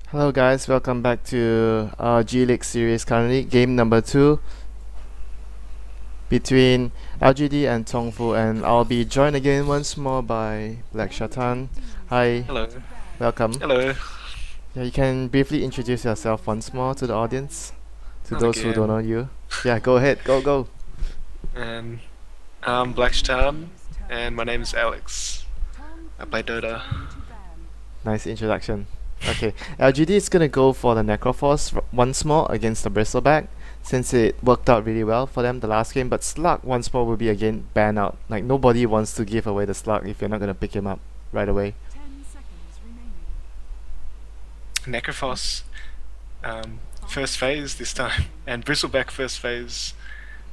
Hello guys, welcome back to our G League series. Currently, game number 2 between LGD and Tongfu, and I'll be joined again once more by Black Shatan. Hi, Hello. welcome. Hello. Yeah, you can briefly introduce yourself once more to the audience, to Not those who don't again. know you. Yeah, go ahead, go. And I'm Black Stan, and my name is Alex. I play Dota. Nice introduction. Okay, LGD is gonna go for the Necroforce once more against the Bristleback, since it worked out really well for them the last game. But Slug once more will be again banned out. Like nobody wants to give away the Slug if you're not gonna pick him up right away. Necrophos, first phase this time, and Bristleback first phase.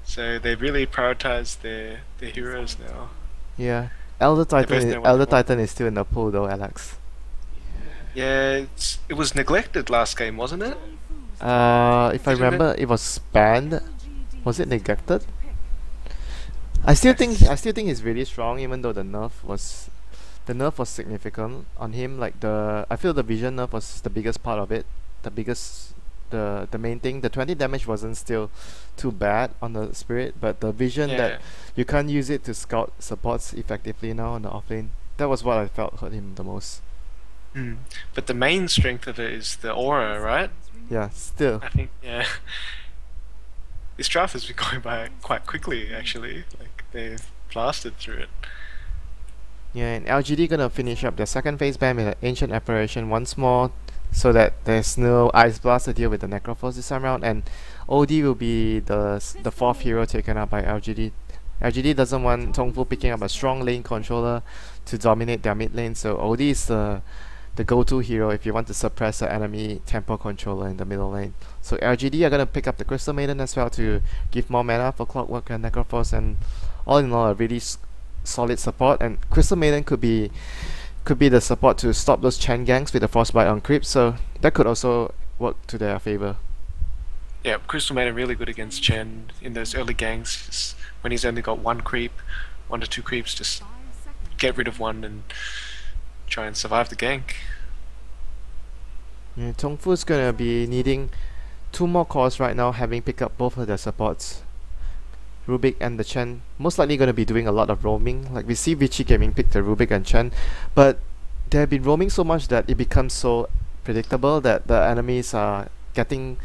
So they really prioritize their heroes now. Yeah, Elder They Titan. both know what they Elder want. Titan is still in the pool though, Alex. Yeah, it was neglected last game, wasn't it? If I Didn't it? remember, it was banned. Was it neglected? I still think he's really strong, even though the nerf was significant on him. Like I feel the vision nerf was the biggest part of it. The biggest, the main thing. The 20 damage wasn't still too bad on the spirit, but the vision that Yeah. you can't use it to scout supports effectively now on the offlane. That was what I felt hurt him the most. Mm. But the main strength of it is the aura, right? Yeah, still. I think, yeah. This draft has been going by quite quickly, actually. Like, they've blasted through it. Yeah, and LGD gonna finish up their second phase ban with an Ancient Apparition once more, so that there's no Ice Blast to deal with the Necrophos this time around, and OD will be the fourth hero taken up by LGD. LGD doesn't want Tongfu picking up a strong lane controller to dominate their mid lane, so OD is the go-to hero if you want to suppress the enemy tempo controller in the middle lane. So LGD are gonna pick up the Crystal Maiden as well to give more mana for Clockwork and Necrophos, and all in all a really solid support. And Crystal Maiden could be the support to stop those Chen ganks with the Frostbite on creep, so that could also work to their favor. Yeah, Crystal Maiden really good against Chen in those early ganks. When he's only got one creep, 1 to 2 creeps, just get rid of one and try and survive the gank. Yeah, Tongfu's gonna be needing 2 more cores right now, having picked up both of their supports. Rubik and the Chen most likely going to be doing a lot of roaming. Like we see Vichy Gaming pick the Rubik and Chen, but they have been roaming so much that it becomes so predictable that the enemies are getting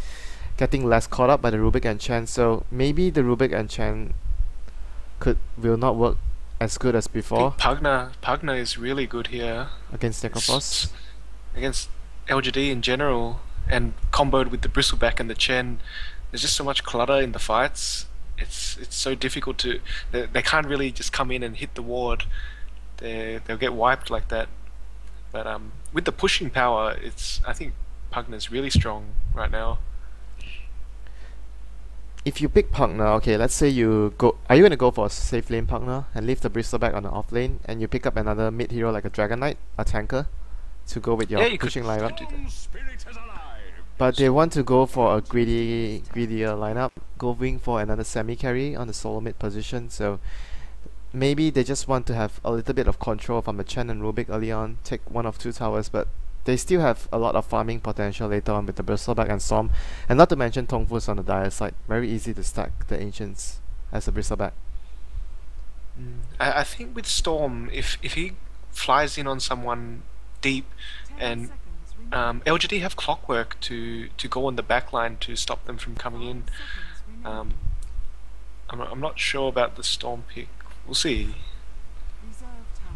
less caught up by the Rubik and Chen. So maybe the Rubik and Chen will not work as good as I before think Pugna is really good here against Necrophos. against LGD in general, and comboed with the Bristleback and the Chen. There's just so much clutter in the fights. It's so difficult to. They can't really just come in and hit the ward. They'll get wiped like that. But with the pushing power, I think Pugna's really strong right now. If you pick Pugna, okay, let's say are you gonna go for a safe lane Pugna and leave the Bristleback on the off lane, and you pick up another mid hero like a Dragon Knight, a tanker, to go with your Yeah, you could pushing lineup? do that. But they want to go for a greedier lineup, going for another semi carry on the solo mid position. So maybe they just want to have a little bit of control from the Chen and Rubik early on, take 1 of 2 towers, but they still have a lot of farming potential later on with the Bristleback and Storm, and not to mention Tongfu's on the dire side. Very easy to stack the Ancients as a Bristleback. I think with Storm, if he flies in on someone deep, and LGD have Clockwork to go on the back line to stop them from coming in. Um, I'm not sure about the Storm pick. We'll see.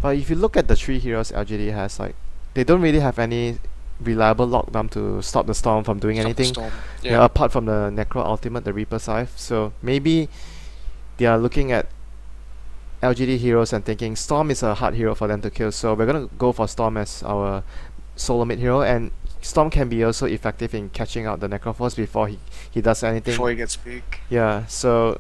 But if you look at the 3 heroes LGD has, like, they don't really have any reliable lockdown to stop the Storm from doing Stop the anything. Storm. Yeah, Yeah. apart from the Necro Ultimate, the Reaper Scythe. So maybe they are looking at LGD heroes and thinking Storm is a hard hero for them to kill, so we're gonna go for Storm as our solo mid hero, and Storm can be also effective in catching out the Necrophos before he does anything. Before he gets big. Yeah, so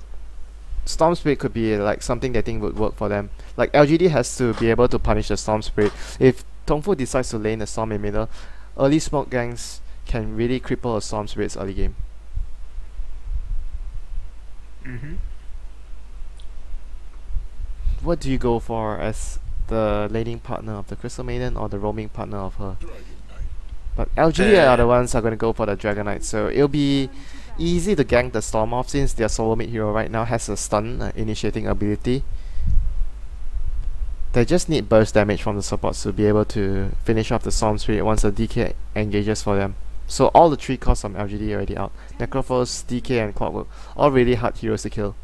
Storm Spirit could be like something they think would work for them. Like LGD has to be able to punish the Storm Spirit. If Tongfu decides to lane the Storm in middle, early smoke gangs can really cripple a Storm Spirit's early game. Mm-hmm. What do you go for as the laning partner of the Crystal Maiden or the roaming partner of her? But LGD are the ones are going to go for the Dragon Knight, so it'll be easy to gank the Storm off since their solo mid hero right now has a stun initiating ability. They just need burst damage from the supports to be able to finish off the Storm Spirit once the DK engages for them. So all the 3 costs from LGD are already out. Necrophos, DK and Clockwork, all really hard heroes to kill.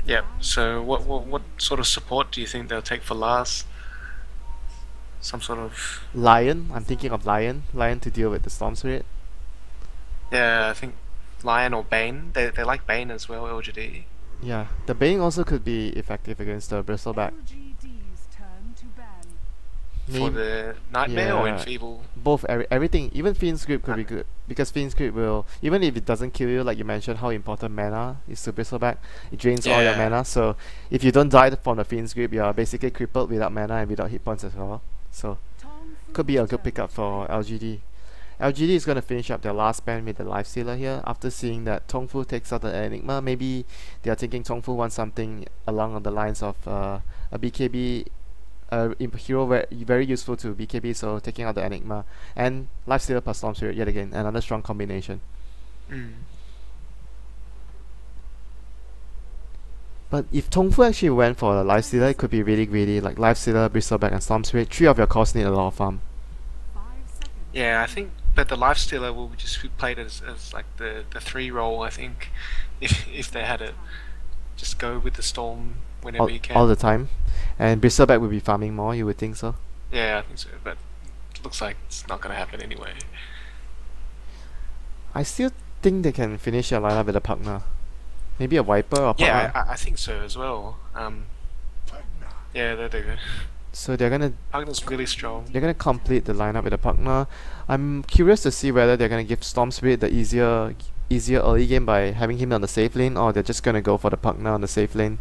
Yeah, so what sort of support do you think they'll take for last? Some sort of... Lion, I'm thinking of Lion to deal with the Storm Spirit. Yeah, I think Lion or Bane. They like Bane as well, LGD. Yeah, the Bane also could be effective against the Bristleback. For the Nightmare or Enfeeble? Both, everything. Even Fiend's Grip could be good, because Fiend's Grip will, even if it doesn't kill you, like you mentioned how important mana is to Bristleback, it drains all your mana, so if you don't die from the Fiend's Grip, you are basically crippled without mana and without hit points as well. So, could be a good pickup for LGD. LGD is going to finish up their last band with the Lifestealer here. After seeing that Tongfu takes out the Enigma, maybe they are thinking Tongfu wants something along the lines of a BKB hero very useful to BKB, so taking out the Enigma and Lifestealer plus Storm Spirit yet again, another strong combination. But if Tongfu actually went for a Lifestealer, it could be really greedy, like Lifestealer, Bristleback and Storm Spirit. 3 of your costs need a lot of farm. Yeah, I think that the Lifestealer will just be played as like the 3 role, I think, if they had it. Just go with the Storm whenever you can. All the time. And Bristleback will be farming more, you would think so? Yeah, I think so, but it looks like it's not going to happen anyway. I still think they can finish their lineup with a Pugna. Maybe a Viper or Pugna. Yeah, I think so as well. Yeah, they're good. So they're gonna... Pugna's really strong. They're gonna complete the lineup with a Pugna. I'm curious to see whether they're gonna give Storm Spirit the easier early game by having him on the safe lane, or they're just gonna go for the Pugna on the safe lane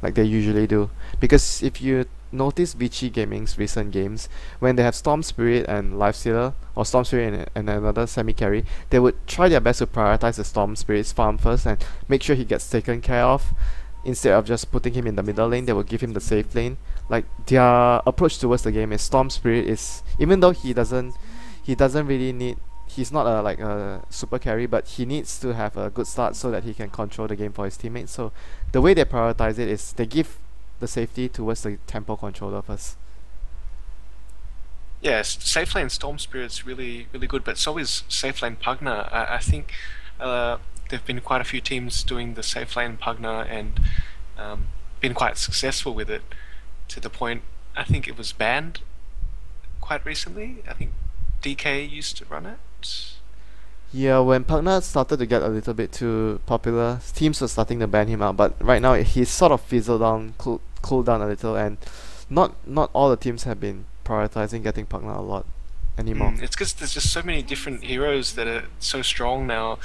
like they usually do. Because if you notice Vichy Gaming's recent games, when they have Storm Spirit and Lifestealer, or Storm Spirit and another semi-carry, they would try their best to prioritize the Storm Spirit's farm first and make sure he gets taken care of. Instead of just putting him in the middle lane, they will give him the safe lane. Like, their approach towards the game is Storm Spirit is, even though he doesn't really need, he's not a super carry, but he needs to have a good start so that he can control the game for his teammates. So the way they prioritize it is they give the safety towards the tempo controller first. Yes, safe lane Storm Spirit's really good, but so is safe lane Pugna. I think there've been quite a few teams doing the safe lane Pugna and been quite successful with it, to the point I think it was banned quite recently. I think DK used to run it. Yeah, when Pugna started to get a little bit too popular, teams were starting to ban him out, but right now he's sort of fizzled down, cooled down a little, and not all the teams have been prioritizing getting Pugna a lot anymore. It's because there's just so many different heroes that are so strong now.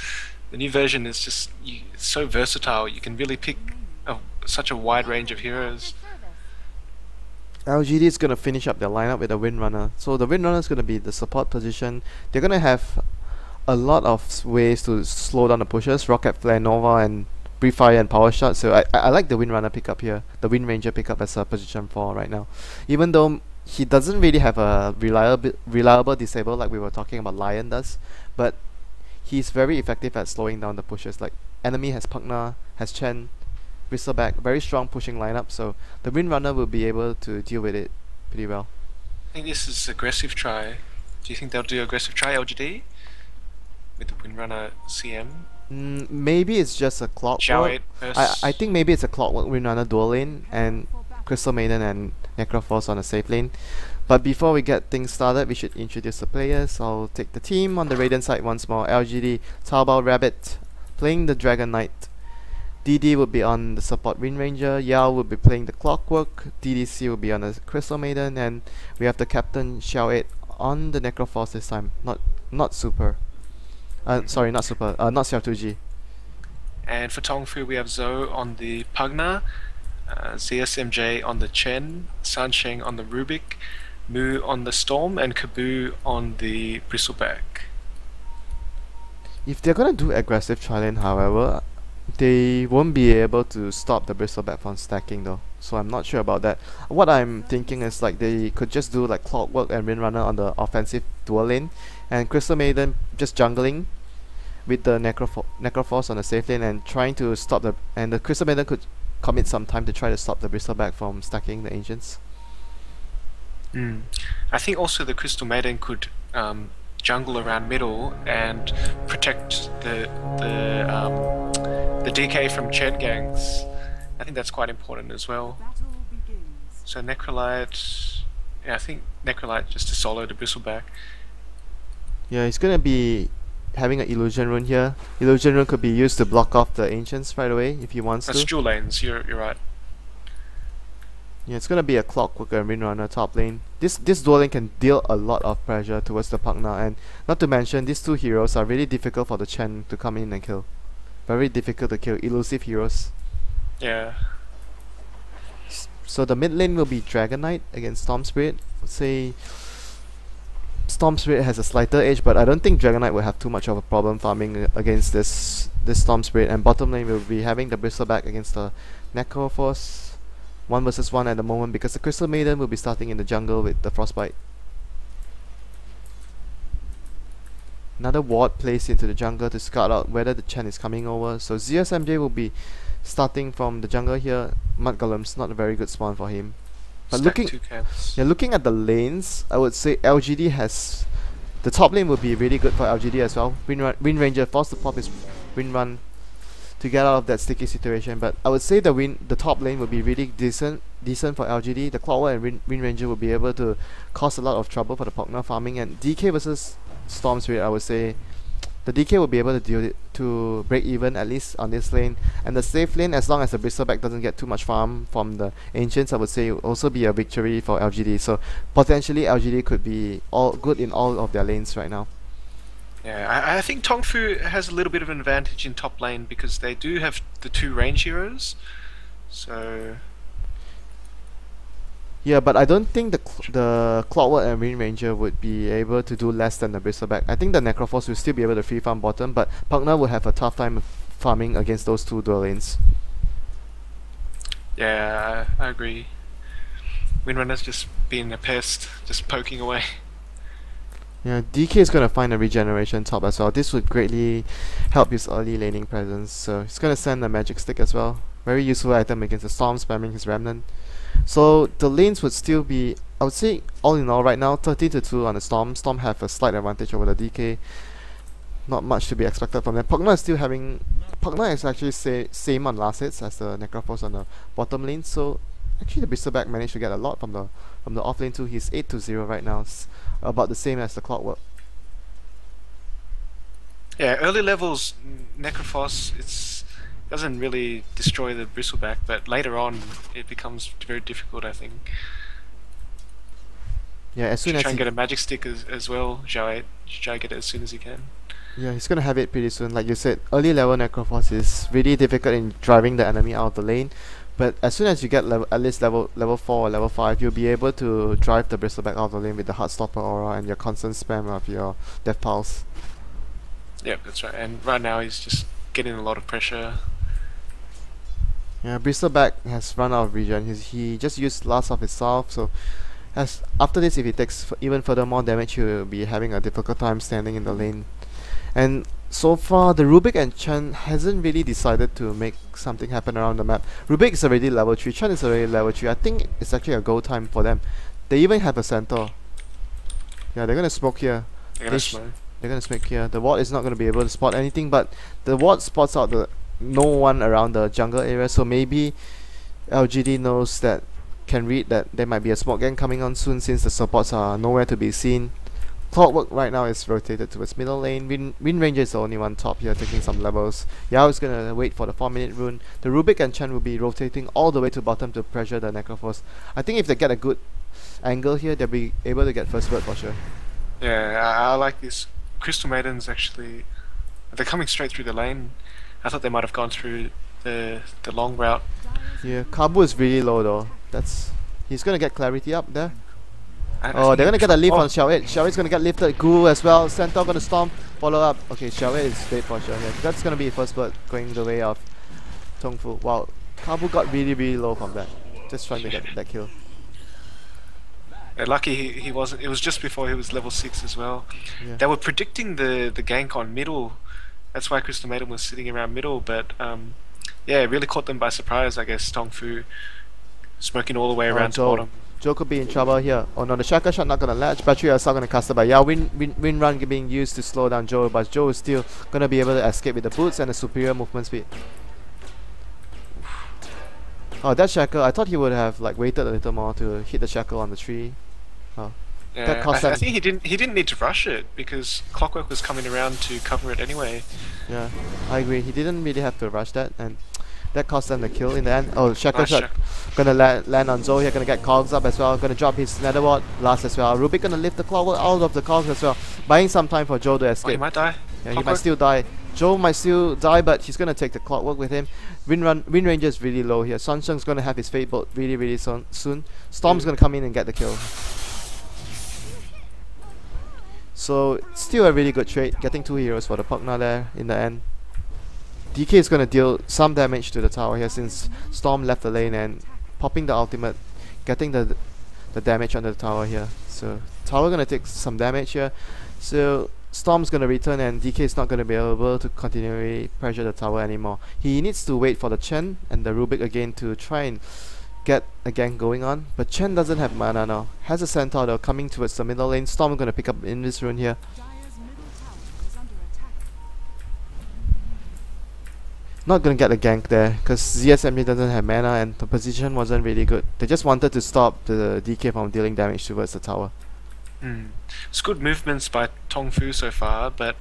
The new version is just it's so versatile. You can really pick such a wide range of heroes. LGD is going to finish up their lineup with a Windrunner. So the Windrunner is going to be the support position. They're going to have a lot of ways to slow down the pushes, Rocket Flare, Nova, and Brief Fire and Power Shot. So I like the Windrunner pickup here, the Wind Ranger pickup as a position 4 right now. Even though he doesn't really have a reliable disable like we were talking about Lion does, but he's very effective at slowing down the pushes. Like, enemy has Pugna, has Chen, Bristleback, very strong pushing lineup, so the Windrunner will be able to deal with it pretty well. I think this is aggressive try. Do you think they'll do aggressive try LGD with the Windrunner CM? Maybe it's just a Clockwork. I think maybe it's a Clockwork Windrunner dual lane and Crystal Maiden and Necrophos on a safe lane. But before we get things started, we should introduce the players. I'll take the team on the Radiant side once more. LGD, Taobao Rabbit playing the Dragon Knight. DD will be on the support Wind Ranger, Yao will be playing the Clockwork, DDC will be on the Crystal Maiden, and we have the Captain Xiao 8 on the Necrophos this time. Not Super. Sorry, not Super. Not Xiao 2G. And for Tongfu we have Zoe on the Pugna, ZSMJ on the Chen, Sansheng on the Rubik, Mu on the Storm, and Kabu on the Bristleback. If they're gonna do aggressive tri-lane, however, They won't be able to stop the bristleback from stacking though, so I'm not sure about that. What I'm thinking is like they could just do like Clockwork and Windrunner on the offensive dual lane, and Crystal Maiden just jungling with the Necroforce on the safe lane and trying to stop the Crystal Maiden could commit some time to try to stop the bristleback from stacking the Ancients. I think also the Crystal Maiden could jungle around middle and protect the DK from Chen ganks. I think that's quite important as well. So Necrolite, yeah, I think Necrolite just to solo the bristleback. Yeah, he's gonna be having an illusion rune here. Illusion rune could be used to block off the Ancients right away if he wants That's to. dual lanes. You're right. Yeah, it's gonna be a Clockwork and Windrunner top lane. This dual lane can deal a lot of pressure towards the Pugna, and not to mention these two heroes are really difficult for the Chen to come in and kill. Very difficult to kill, elusive heroes. Yeah. So the mid lane will be Dragon Knight against Storm Spirit. Let's say Storm Spirit has a slighter edge, but I don't think Dragon Knight will have too much of a problem farming against this Storm Spirit. And bottom lane will be having the Bristleback against the Necroforce. 1 versus 1 at the moment because the Crystal Maiden will be starting in the jungle with the Frostbite. Another ward placed into the jungle to scout out whether the Chen is coming over. So ZSMJ will be starting from the jungle here. Mud Golem's not a very good spawn for him. But looking at the lanes, I would say LGD has the top lane would be really good for LGD as well. Wind Ranger forced to pop his Wind Run to get out of that sticky situation, but I would say the top lane would be really decent for LGD. The Clockwork and Wind Ranger will be able to cause a lot of trouble for the Pugna farming, and DK versus Storm Spirit, I would say the DK will be able to deal it to break even at least on this lane, and the safe lane, as long as the Bristleback doesn't get too much farm from the Ancients, I would say will also be a victory for LGD. So potentially LGD could be all good in all of their lanes right now. Yeah, I think Tongfu has a little bit of an advantage in top lane because they do have the 2 range heroes. So yeah, but I don't think the Clockwork and Wind Ranger would be able to do less than the Bristleback. I think the Necroforce will still be able to free farm bottom, but Pugna will have a tough time farming against those 2 dual lanes. Yeah, I agree. Windrunner's just being a pest, just poking away. Yeah, DK is going to find a regeneration top as well. This would greatly help his early laning presence. So he's going to send a magic stick as well. Very useful item against the Storm, spamming his Remnant. So the lanes would still be, I would say, all in all right now, 13-2 on the Storm. Storm have a slight advantage over the DK. Not much to be expected from them. Pugna is actually same on last hits as the Necroforce on the bottom lane. So actually the Bristleback managed to get a lot from the off lane too. He's 8-0 right now. It's about the same as the Clockwork. Yeah, early levels Necroforce doesn't really destroy the Bristleback, but later on it becomes very difficult, I think. Yeah, as soon as try and get a magic stick as well. Try get it as soon as he can. Yeah, he's gonna have it pretty soon. Like you said, early level Necroforce is really difficult in driving the enemy out of the lane. But as soon as you get at least level 4 or level 5, you'll be able to drive the Bristleback out of the lane with the Heartstopper aura and your constant spam of your Death Pulse. Yep, that's right. And right now he's just getting a lot of pressure. Yeah, Bristleback has run out of regen. He just used last of his salve, so after this, if he takes even further more damage, he'll be having a difficult time standing in the lane. And so far, the Rubik and Chen hasn't really decided to make something happen around the map. Rubik is already level 3, Chen is already level 3. I think it's actually a go time for them. They even have a centaur. Yeah, they're gonna smoke here. They're gonna smoke here. The ward is not gonna be able to spot anything, but the ward spots out no one around the jungle area, so maybe LGD knows that, can read that there might be a smoke gang coming on soon since the supports are nowhere to be seen. Clockwork right now is rotated towards middle lane. Wind Ranger is the only one top here taking some levels. Yao is gonna wait for the 4-minute rune. The Rubik and Chen will be rotating all the way to bottom to pressure the Necroforce. I think if they get a good angle here, they'll be able to get first blood for sure. Yeah, I like this. Crystal Maidens actually, they're coming straight through the lane. I thought they might have gone through the long route. Yeah, Kabu is really low though. He's gonna get clarity up there. Oh, they're gonna get a lift on Xiao It. Xiao It's gonna get lifted. Guru as well. Centaur gonna storm. Follow up. Okay, Xiao It is dead for sure. Yeah, that's gonna be first blood going the way of Tongfu. Wow, Kabu got really low from that. Just trying to get that kill. Lucky he wasn't. It was just before he was level 6 as well. Yeah. They were predicting the gank on middle. That's why Crystal Maiden was sitting around middle. But yeah, it really caught them by surprise. I guess Tongfu smoking all the way around to bottom. Joe could be in trouble here. Oh no, the Shackle Shot not gonna latch. Battery are still gonna cast it, but yeah, win run being used to slow down Joe, but Joe is still gonna be able to escape with the boots and the superior movement speed. Oh, that Shackle, I thought he would have like waited a little more to hit the Shackle on the tree. Oh. Yeah, I think he didn't need to rush it because Clockwork was coming around to cover it anyway. Yeah, I agree. He didn't really have to rush that, and that cost them the kill in the end. Oh, Shackle Shot gonna land on Zoe here, gonna get Cogs up as well, gonna drop his Nether Ward last as well. Rubik gonna lift the Clockwork out of the Cogs as well, buying some time for Joe to escape. Oh, he might die. Yeah, he might still die. Joe might still die, but he's gonna take the Clockwork with him. Wind Ranger is really low here. Sunshung's gonna have his Fate Bolt really soon. Storm's gonna come in and get the kill. So still a really good trade, getting 2 heroes for the Pugna there in the end. DK is gonna deal some damage to the tower here since Storm left the lane and popping the ultimate, getting the damage on the tower here. So tower gonna take some damage here. So Storm's gonna return and DK is not gonna be able to continually pressure the tower anymore. He needs to wait for the Chen and the Rubik again to try and get a gank going on, but Chen doesn't have mana now. Has a Centaur though coming towards the middle lane. Storm gonna pick up in this rune here. Not gonna get a gank there because ZSMG doesn't have mana and the position wasn't really good. They just wanted to stop the DK from dealing damage towards the tower. It's good movements by Tongfu so far, but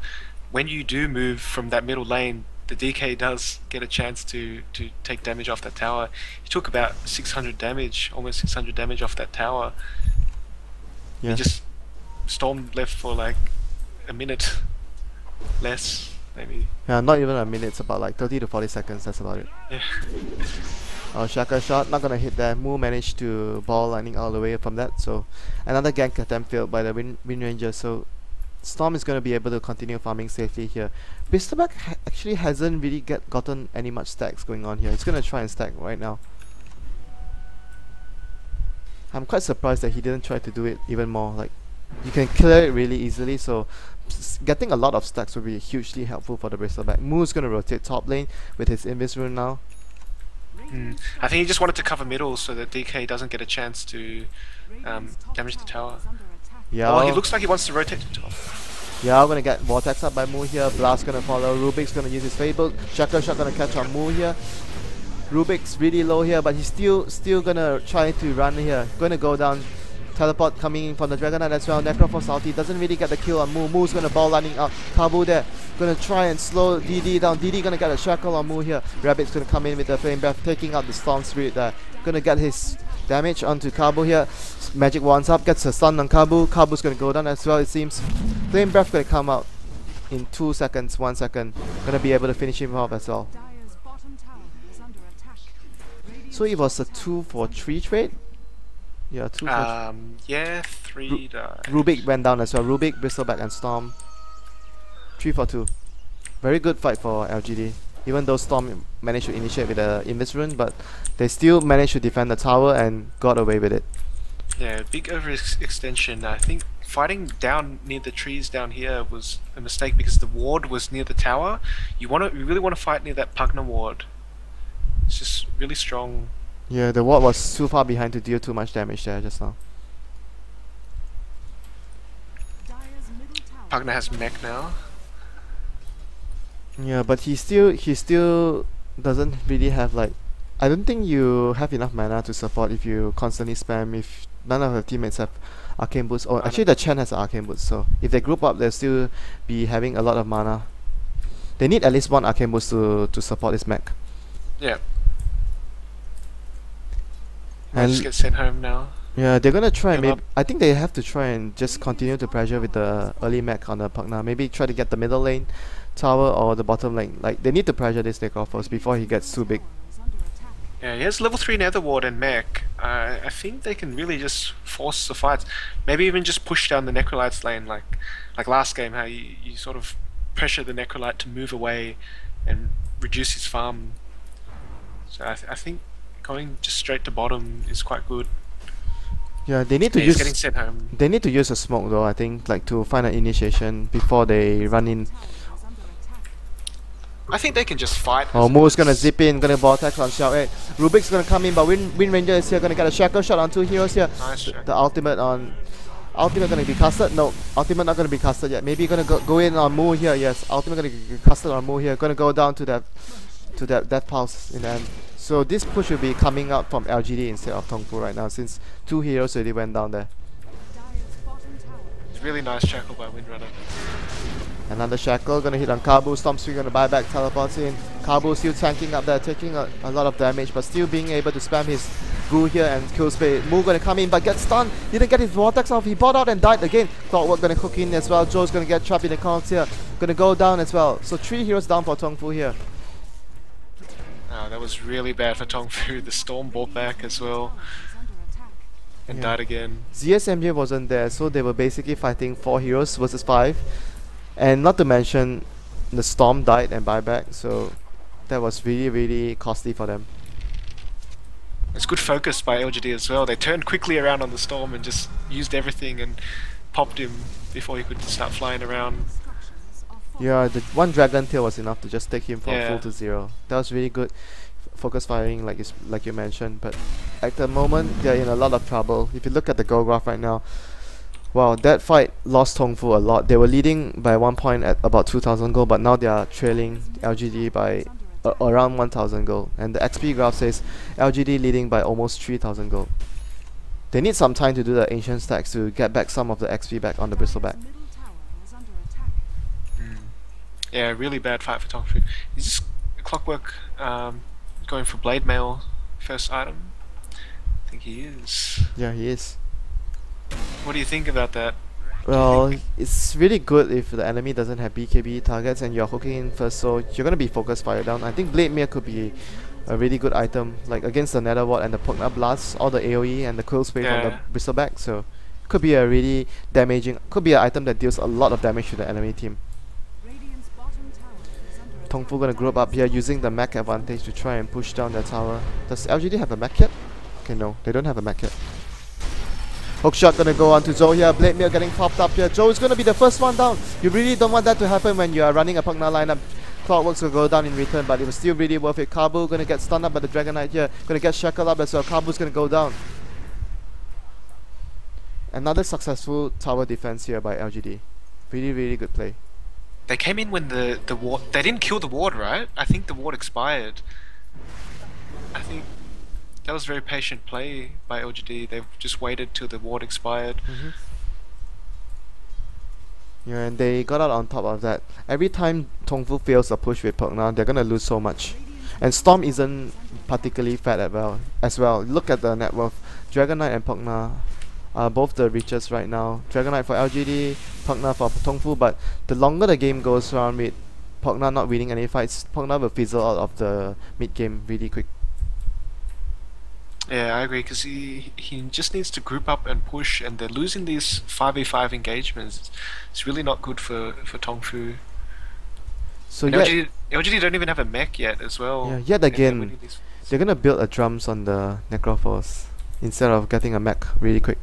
when you do move from that middle lane, the DK does get a chance to take damage off that tower. He took about 600 damage, almost 600 damage off that tower. Yeah. He just stormed left for like a minute, less maybe. Yeah, not even a minute, it's about like 30 to 40 seconds, that's about it. Yeah. Oh, Shackle Shot, not gonna hit there. Mu managed to ball lightning all the way from that, so another gank attempt failed by the Wind Ranger, so Storm is gonna be able to continue farming safely here. Bristleback actually hasn't really gotten any much stacks going on here. He's gonna try and stack right now. I'm quite surprised that he didn't try to do it even more. Like, you can clear it really easily, so getting a lot of stacks will be hugely helpful for the Bristleback. Mu's gonna rotate top lane with his Invis rune now. I think he just wanted to cover middle so that DK doesn't get a chance to damage the tower. Yeah. Well, he looks like he wants to rotate to top. Yeah, I'm gonna get Vortex up by Mu here. Blast gonna follow. Rubik's gonna use his Fable. Shackle Shot gonna catch on Mu here. Rubik's really low here, but he's still gonna try to run here. Gonna go down. Teleport coming in from the Dragon Knight as well. Necrophos ulti doesn't really get the kill on Mu. Mu's gonna ball lightning out. Kabu there. Gonna try and slow DD down. DD gonna get a shackle on Mu here. Rabbit's gonna come in with the Flame Breath, taking out the Storm Spirit there. Gonna get his damage onto Kabu here. Magic wands up, gets a stun on Kabu. Kabu's gonna go down as well, it seems. Flame Breath gonna come out in 2 seconds, 1 second. Gonna be able to finish him off as well. So it was a 2 for 3 trade? Yeah, 2 for 3. Yeah, 3 Rubik went down as well. Rubik, Bristleback and Storm. 3 for 2. Very good fight for LGD. Even though Storm managed to initiate with the Invis rune, but they still managed to defend the tower and got away with it. Yeah, big overextension. I think fighting down near the trees down here was a mistake because the ward was near the tower. You really want to fight near that Pugna ward. It's just really strong. Yeah, the ward was too far behind to deal too much damage there just now. Pugna has mech now. Yeah, but he still doesn't really have like, I don't think you have enough mana to support if you constantly spam, if none of your teammates have arcane boots. Or actually the Chen has arcane boots, so if they group up they'll still be having a lot of mana. They need at least 1 arcane boost to support this mech. Yeah. And just get sent home now. Yeah, they're gonna try. Maybe I think they have to try and just continue to pressure with the early mech on the Pugna. Maybe try to get the middle lane tower or the bottom lane. Like, they need to pressure this Necrophos before he gets too big. Yeah, he has level 3 Nether Ward and mech. I think they can really just force the fights. Maybe even just push down the Necrolight's lane, like last game, how you sort of pressure the Necrolite to move away and reduce his farm. So I think going just straight to bottom is quite good. Yeah, they need to Yeah, he's getting use sent home. they need to use a smoke though, I think, like to find an initiation before they run in. I think they can just fight. Oh, Moo's gonna zip in, gonna vortex on Xiao 8. Rubik's gonna come in, but Wind Ranger is here, gonna get a shackle shot on 2 heroes here. Nice The ultimate on ultimate gonna be casted. No, ultimate not gonna be casted yet. Maybe gonna go in on Moo here. Yes, ultimate gonna be casted on Moo here. Gonna go down to that death pulse in the end. So this push will be coming out from LGD instead of Tongfu right now, since 2 heroes already went down there. It's really nice shackle by Windrunner. Another shackle gonna hit on Kabu. Stormspeed gonna buy back, teleports in. Kabu still tanking up there, taking a lot of damage, but still being able to spam his Goo here and kill Spade. Moo gonna come in but get stunned. Didn't get his vortex off. He bought out and died again. Clockwork gonna cook in as well. Joe's gonna get trapped in the corners here. Gonna go down as well. So 3 heroes down for Tongfu here. Oh, that was really bad for Tongfu. The Storm bought back as well. And died again. ZSMJ wasn't there, so they were basically fighting 4 heroes versus 5. And not to mention, the Storm died and buyback, so that was really costly for them. It's good focus by LGD as well. They turned quickly around on the Storm and just used everything and popped him before he could start flying around. Yeah, the 1 Dragon Tail was enough to just take him from Yeah. full to 0. That was really good focus firing, like you mentioned, but at the moment they're in a lot of trouble. If you look at the goal graph right now, wow, that fight lost Tongfu a lot. They were leading by 1 point at about 2000 gold, but now they are trailing LGD by around 1000 gold. And the XP graph says LGD leading by almost 3000 gold. They need some time to do the ancient stacks to get back some of the XP back on the bristleback. Yeah, really bad fight for Tongfu. Is this Clockwork going for Blade Mail first item? I think he is. Yeah, he is. What do you think about that? Well, it's really good if the enemy doesn't have BKB targets and you're hooking in first, so you're gonna be focused fire down. I think Blade Mail could be a really good item, like against the Nether Ward and the Pugna Blast, or the AoE and the Quill Spray from the bristleback. So could be a really damaging, could be an item that deals a lot of damage to the enemy team. Tongfu gonna group up here using the mech advantage to try and push down their tower. Does LGD have a mech yet? Okay, no, they don't have a mech yet. Hookshot gonna go on to Zhou here. Blade Mail getting popped up here. Zhou is gonna be the first one down. You really don't want that to happen when you are running a Pugna lineup. Clockworks will go down in return, but it was still really worth it. Kabu gonna get stunned up by the Dragon Knight here. Gonna get shackled up as well. Kabu's gonna go down. Another successful tower defense here by LGD. Really good play. They came in when the ward... They didn't kill the ward, right? I think the ward expired. I think that was very patient play by LGD. They just waited till the ward expired. Yeah, and they got out on top of that. Every time Tongfu fails a push with Pugna, they're gonna lose so much. And Storm isn't particularly fat as well. Look at the net worth. Dragon Knight and Pugna are both the richest right now. Dragon Knight for LGD, Pugna for Tongfu, but the longer the game goes on with Pugna not winning any fights, Pugna will fizzle out of the mid game really quick. Yeah, I agree, because he just needs to group up and push, and they're losing these 5v5 engagements. It's really not good for Tongfu. So LGD don't even have a mech yet as well. Yeah, yet again, they're gonna build a drums on the Necrophos instead of getting a mech really quick.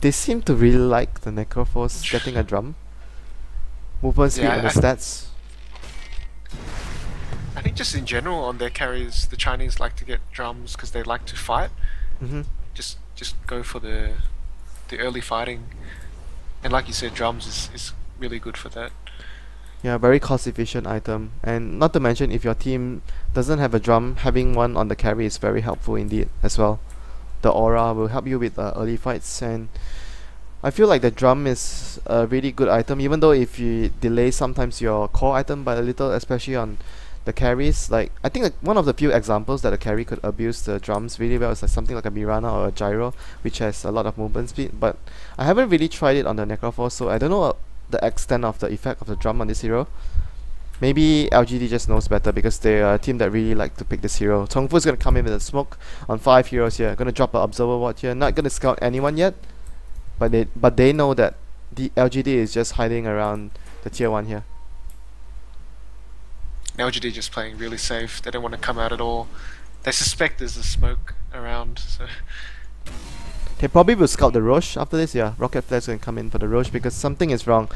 They seem to really like the Necrophos getting a drum. Movement speed and the stats. I think just in general on their carries, the Chinese like to get drums because they like to fight. Just go for the early fighting, and like you said, drums is really good for that. Yeah, very cost efficient item, and not to mention if your team doesn't have a drum, having one on the carry is very helpful indeed as well. The aura will help you with early fights, and I feel like the drum is a really good item, even though if you delay sometimes your core item by a little, especially on the carries. Like, I think one of the few examples that a carry could abuse the drums really well is like something like a Mirana or a Gyro, which has a lot of movement speed, but I haven't really tried it on the Necrophos, so I don't know the extent of the effect of the drum on this hero. Maybe LGD just knows better because they are a team that really like to pick this hero. Tongfu is going to come in with a smoke on 5 heroes here. Going to drop an observer ward here. Not going to scout anyone yet, but they know that the LGD is just hiding around the tier 1 here. LGD just playing really safe. They don't want to come out at all. They suspect there's a smoke around, so They probably will scout the Roche after this. Yeah, Rocket Flare's gonna come in for the Roche because something is wrong.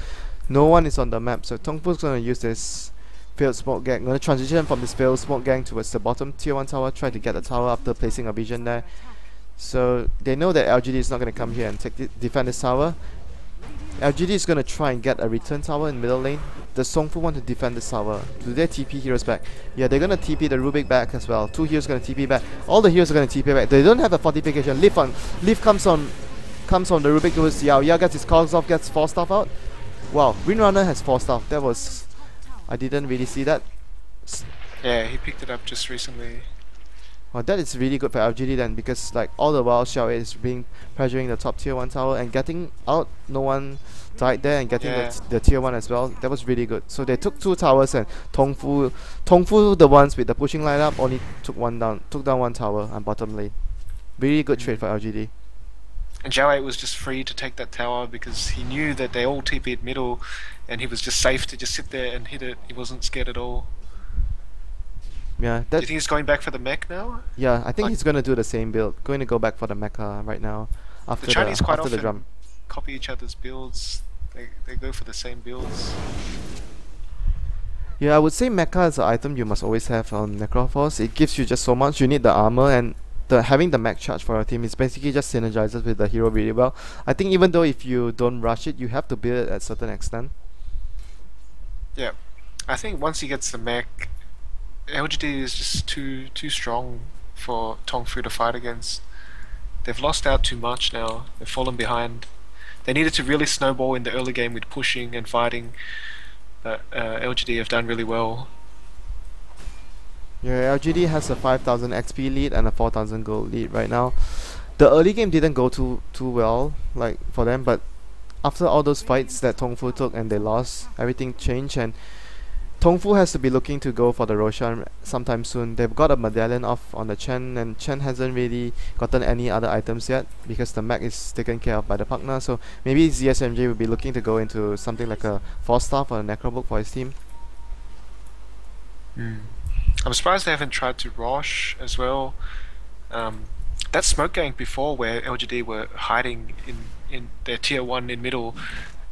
No one is on the map, so Tongfu's gonna use this failed smoke gang. Gonna transition from this failed smoke gang towards the bottom tier 1 tower, try to get the tower after placing a vision there. So they know that LGD is not gonna come here and defend this tower. LGD is gonna try and get a return tower in middle lane. Does Tongfu want to defend this tower? Do they TP heroes back? Yeah, they're gonna TP the Rubik back as well. 2 heroes gonna TP back. All the heroes are gonna TP back. They don't have a fortification. Leaf comes on the Rubik towards Yao. Yao gets his cogs off, gets 4 stuff out. Wow, Windrunner has 4 stuff. That was... I didn't really see that. yeah, he picked it up just recently. Well, that is really good for LGD then, because like all the while Xiao is pressuring the top tier 1 tower and getting out. No one died there and getting the tier 1 as well. That was really good. So they took 2 towers and Tongfu the ones with the pushing lineup only took down 1 tower and bottom lane. Really good trade for LGD. And Zhao 8 was just free to take that tower because he knew that they all TP'd middle, and he was just safe to just sit there and hit it. He wasn't scared at all. Yeah, Do you think he's going back for the mech now? yeah, I think he's gonna do the same build. Going to go back for the mecha right now after The Chinese quite after the often drum. copy each other's builds. They go for the same builds. Yeah, I would say mecha is an item you must always have on Necroforce. It gives you just so much. You need the armor, and having the mech charge for your team is basically just synergizes with the hero really well. I think even though if you don't rush it, you have to build it at a certain extent. Yeah, I think once he gets the mech, LGD is just too strong for Tongfu to fight against. They've lost out too much now. They've fallen behind. They needed to really snowball in the early game with pushing and fighting, but LGD have done really well. Yeah, LGD has a 5,000 XP lead and a 4,000 gold lead right now. The early game didn't go too well like for them, but after all those fights that Tongfu took and they lost, everything changed, and Tongfu has to be looking to go for the Roshan sometime soon. They've got a medallion off on the Chen, and Chen hasn't really gotten any other items yet because the mech is taken care of by the partner. So maybe ZSMJ will be looking to go into something like a 4-star or a Necrobook for his team. I'm surprised they haven't tried to Rosh as well. That smoke gang before where LGD were hiding in their tier 1 in middle,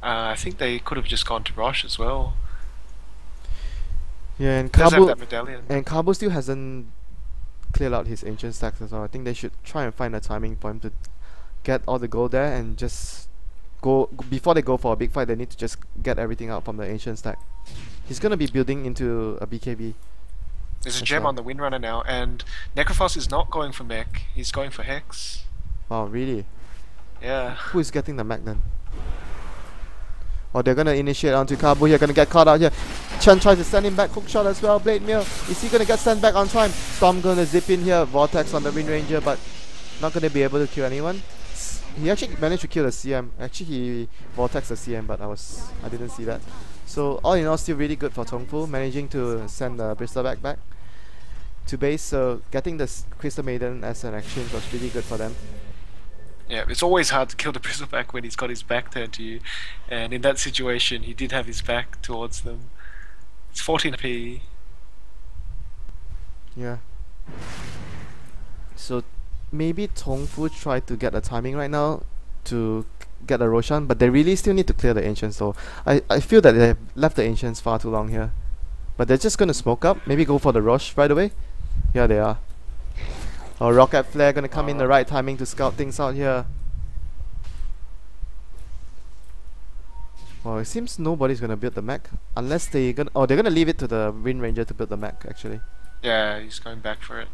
I think they could have just gone to Rosh as well. Yeah, and Does have Kabu that medallion. still hasn't cleared out his ancient stacks as well. I think they should try and find a timing for him to get all the gold there and just go before they go for a big fight. They need to just get everything out from the ancient stack. He's gonna be building into a BKB. There's a gem on the Windrunner now, and Necrophos is not going for mech. He's going for Hex. Wow, really? Yeah. Who is getting the mech then? Oh, they're gonna initiate onto Kabu here, gonna get caught out here. Chen tries to send him back, hook shot as well, Blade Mail. Is he gonna get sent back on time? Storm gonna zip in here, Vortex on the Wind Ranger, but not gonna be able to kill anyone. He actually managed to kill the CM. Actually, he Vortex the CM, but I didn't see that. So all in all, still really good for Tongfu, managing to send the Bristleback back to base. So getting the Crystal Maiden as an exchange was really good for them. Yeah, it's always hard to kill the Bristleback when he's got his back turned to you, and in that situation, he did have his back towards them. It's 14 P. Yeah. So maybe Tongfu tried to get a timing right now to get a Roshan, but they really still need to clear the Ancients though. I feel that they have left the Ancients far too long here. But they're just gonna smoke up, maybe go for the Rosh right away. Yeah, they are. Oh, Rocket Flare gonna come in the right timing to scout things out here. Well, it seems nobody's gonna build the mech unless they're gonna leave it to the Wind Ranger to build the mech actually. Yeah, he's going back for it.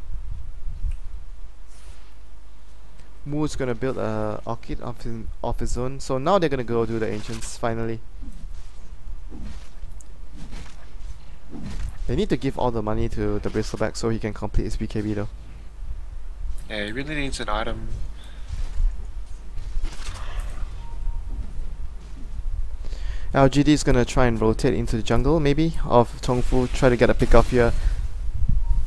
Moo's gonna build a Orchid of his own, so now they're gonna go do the Ancients finally. They need to give all the money to the Bristleback so he can complete his BKB though. Yeah, he really needs an item. LGD is gonna try and rotate into the jungle maybe of Tongfu, try to get a pick off here.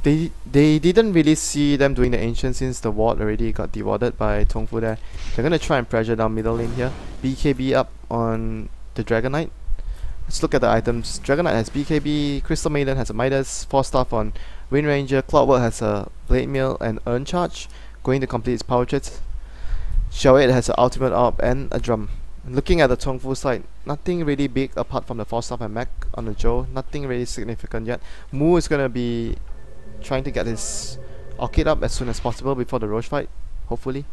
They didn't really see them doing the ancient since the ward already got dewarded by Tongfu there. They're gonna try and pressure down middle lane here. BKB up on the Dragon Knight. Let's look at the items. Dragon Knight has BKB, Crystal Maiden has a Midas, 4 Staff on Wind Ranger, Clockwork has a Blade Mill and Urn Charge, going to complete its power traits. Xiao 8 has an Ultimate Orb and a Drum. Looking at the Tongfu side, nothing really big apart from the 4 Staff and Mech on the Joe, nothing really significant yet. Mu is gonna be trying to get his Orchid up as soon as possible before the Roche fight, hopefully.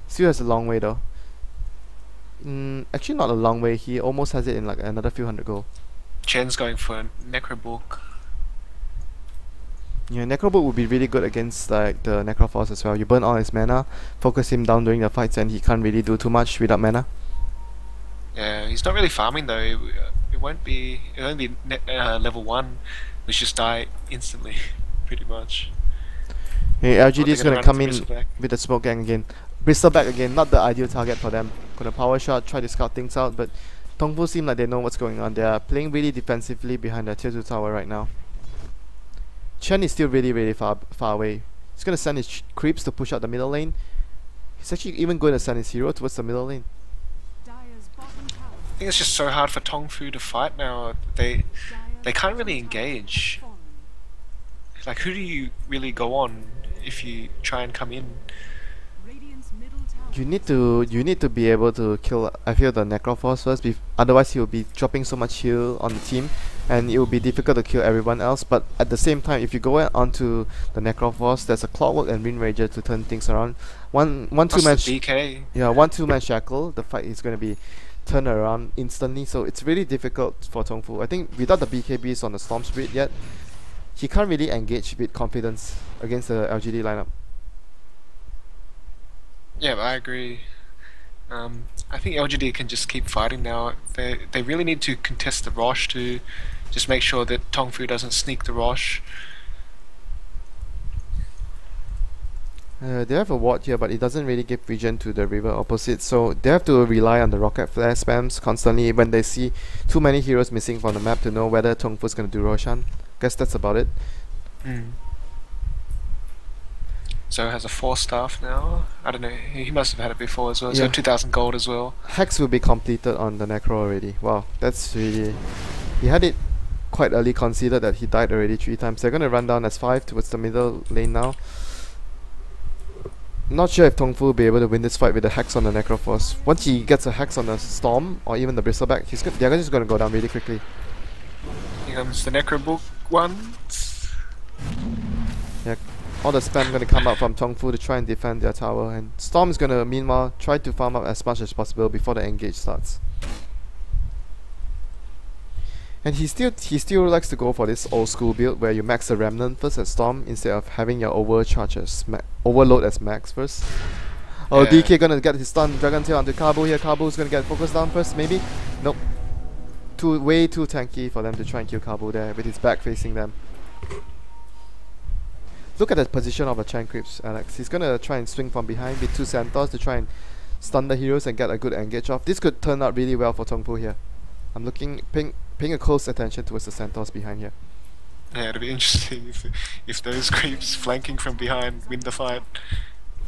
Still has a long way though. Actually not a long way, he almost has it in like another few hundred gold. Chen's going for Necrobook. Yeah, Necrobook would be really good against like the Necroforce as well. You burn all his mana, focus him down during the fights, and he can't really do too much without mana. Yeah, he's not really farming though. It won't be level 1, which just die instantly, pretty much. Hey, LGD is gonna come in Bristleback. with the smoke gang again. Bristleback again, not the ideal target for them. Gonna power shot, try to scout things out, but Tongfu seem like they know what's going on. They are playing really defensively behind the tier 2 tower right now. Chen is still really far away. He's gonna send his creeps to push out the middle lane. He's actually even going to send his hero towards the middle lane. I think it's just so hard for Tongfu to fight now. They can't really engage. Like, who do you really go on if you try and come in? You need to be able to kill, I feel, the Necroforce first, otherwise he will be dropping so much heal on the team and it will be difficult to kill everyone else. But at the same time, if you go onto the Necroforce, there's a Clockwork and Wind Ranger to turn things around. One two man shackle, the fight is going to be turned around instantly, so it's really difficult for Tongfu. I think without the BKBs on the Storm Spirit yet, he can't really engage with confidence against the LGD lineup. Yeah, I agree. I think LGD can just keep fighting now. They really need to contest the Roche to just make sure that Tongfu doesn't sneak the Roche. They have a ward here, but it doesn't really give regen to the river opposite, so they have to rely on the rocket flare spams constantly when they see too many heroes missing from the map to know whether Tongfu is going to do Roshan. Guess that's about it. So has a 4 staff now. I don't know, he must have had it before as well. Yeah. So 2000 gold as well. Hex will be completed on the Necro already. Wow, that's really... He had it quite early, considered that he died already 3 times. They're going to run down as 5 towards the middle lane now. Not sure if Tongfu will be able to win this fight with the Hex on the Necroforce. Once he gets a Hex on the Storm, or even the Bristleback, they're just going to go down really quickly. Here comes the Necrobook one. Yeah, all the spam going to come out from Tongfu to try and defend their tower, and Storm is going to meanwhile try to farm up as much as possible before the engage starts. And he still likes to go for this old school build where you max the Remnant first at Storm instead of having your overload as max first. Oh, Yeah. DK gonna get his stun Dragon Tail onto Kabu here. Kabu's gonna get focused down first, maybe? Nope. Way too tanky for them to try and kill Kabu there with his back facing them. Look at the position of the Chen creeps, Alex. He's gonna try and swing from behind with 2 Centaurs to try and stun the heroes and get a good engage off. This could turn out really well for Tongfu here. I'm paying a close attention towards the Centaurs behind here. Yeah, it'd be interesting if those creeps flanking from behind win the fight.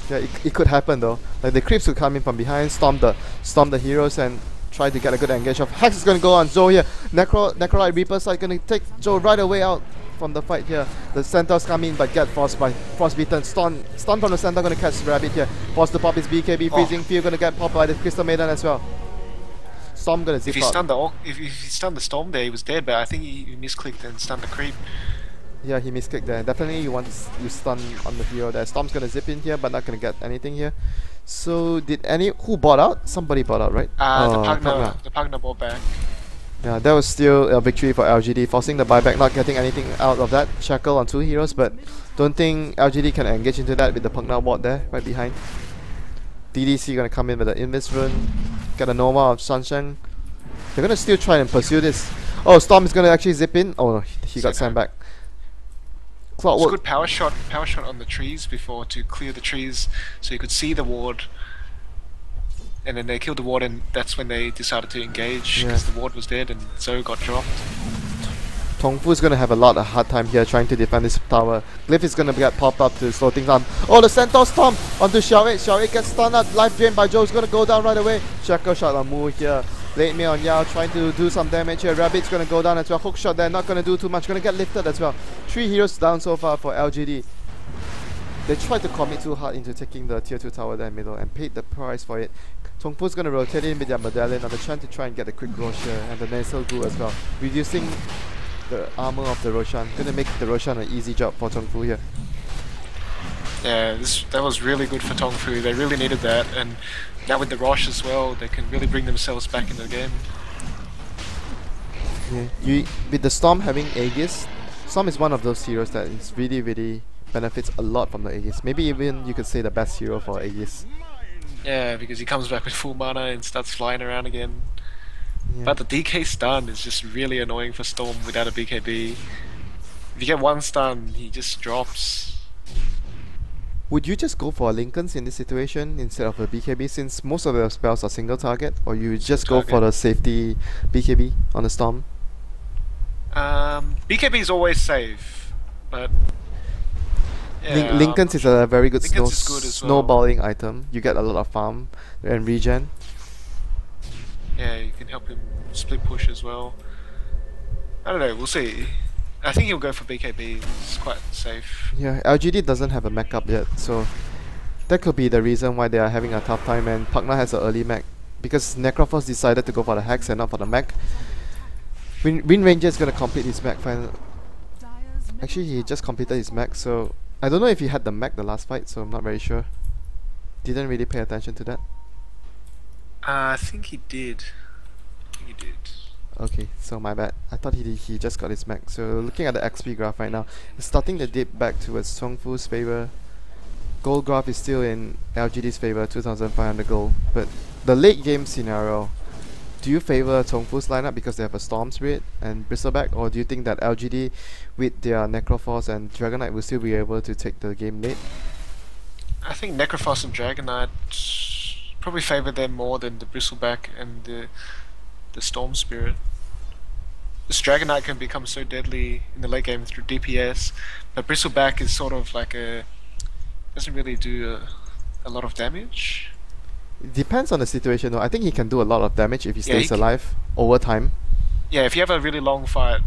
Yeah, it could happen though. Like the creeps could come in from behind, storm the heroes and try to get a good engage off. Hex is gonna go on Zhou here. Necrolite Reapers are gonna take Zhou right away out from the fight here. The Centaurs come in but get frostbitten. Stun from the Centaur, gonna catch Rabbit here. Forced to pop his BKB, freezing field, gonna get popped by the Crystal Maiden as well. Storm gonna zip out. If he stunned the Storm there, he was dead, but I think he misclicked and stunned the creep. Yeah, he misclicked there. Definitely you stun on the hero there. Storm's gonna zip in here but not gonna get anything here. So who bought out? Somebody bought out, right? The Pugna bought back. Yeah, that was still a victory for LGD, forcing the buyback, not getting anything out of that. Shackle on 2 heroes, but don't think LGD can engage into that with the Pugna ward there, right behind. DDC gonna come in with the Invis rune, get a Nova of Sunshine. They're gonna still try and pursue this. Oh, Storm is gonna actually zip in. Oh no, he got sent back. It's good power shot on the trees before to clear the trees so you could see the ward. And then they killed the ward and that's when they decided to engage because the ward was dead and Zoe got dropped. Tongfu is gonna have a lot of hard time here trying to defend this tower. Glyph is gonna get popped up to slow things down. Oh, the Centaur Storm onto Xiao 8. Xiao 8 gets stunned out. Life drained by Zhou. Is gonna go down right away. Shackle shot on Mu here. Blade Mail on Yao trying to do some damage here. Rabbit's gonna go down as well. Hook shot there, not gonna do too much. Gonna get lifted as well. 3 heroes down so far for LGD. They tried to commit too hard into taking the tier 2 tower there in middle and paid the price for it. Tongfu's gonna rotate in with their medallion on the Chen to try and get the quick rosh here and the nasal goo as well, reducing the armor of the Roshan. Gonna make the Roshan an easy job for Tongfu here. Yeah, that was really good for Tongfu. They really needed that, and now with the Rosh as well, they can really bring themselves back in the game. Yeah, with the Storm having Aegis, Storm is one of those heroes that is really benefits a lot from the Aegis. Maybe even you could say the best hero for Aegis. Yeah, because he comes back with full mana and starts flying around again. Yeah. But the DK stun is just really annoying for Storm without a BKB. If you get one stun, he just drops. Would you just go for Lincolns in this situation instead of a BKB, since most of the spells are single target, or you just go for the safety BKB on the Storm? BKB is always safe, but yeah, Lincolns is a very good, snowballing well. item. You get a lot of farm and regen. Yeah, you can help him split push as well. I don't know, we'll see. I think he'll go for BKB, it's quite safe. Yeah, LGD doesn't have a mech up yet, so that could be the reason why they are having a tough time, and Pugna has an early mech. Because Necrophos decided to go for the Hex and not for the mech. Wind Ranger is going to complete his mech final. Actually, he just completed his mech, so I don't know if he had the mech the last fight, so I'm not very sure. Didn't really pay attention to that. I think he did. Okay, so my bad. I thought he just got his mech. So looking at the XP graph right now, it's starting to dip back towards Tongfu's favor. Gold graph is still in LGD's favor, 2,500 gold. But the late game scenario, do you favor Tongfu's lineup because they have a Storm Spirit and Bristleback, or do you think that LGD with their Necrophos and Dragon Knight will still be able to take the game late? I think Necrophos and Dragon Knight probably favor them more than the Bristleback and the Storm Spirit. This Dragon Knight can become so deadly in the late game through DPS, but Bristleback is sort of like doesn't really do a lot of damage. It depends on the situation though. I think he can do a lot of damage if he stays alive over time. Yeah, if you have a really long fight,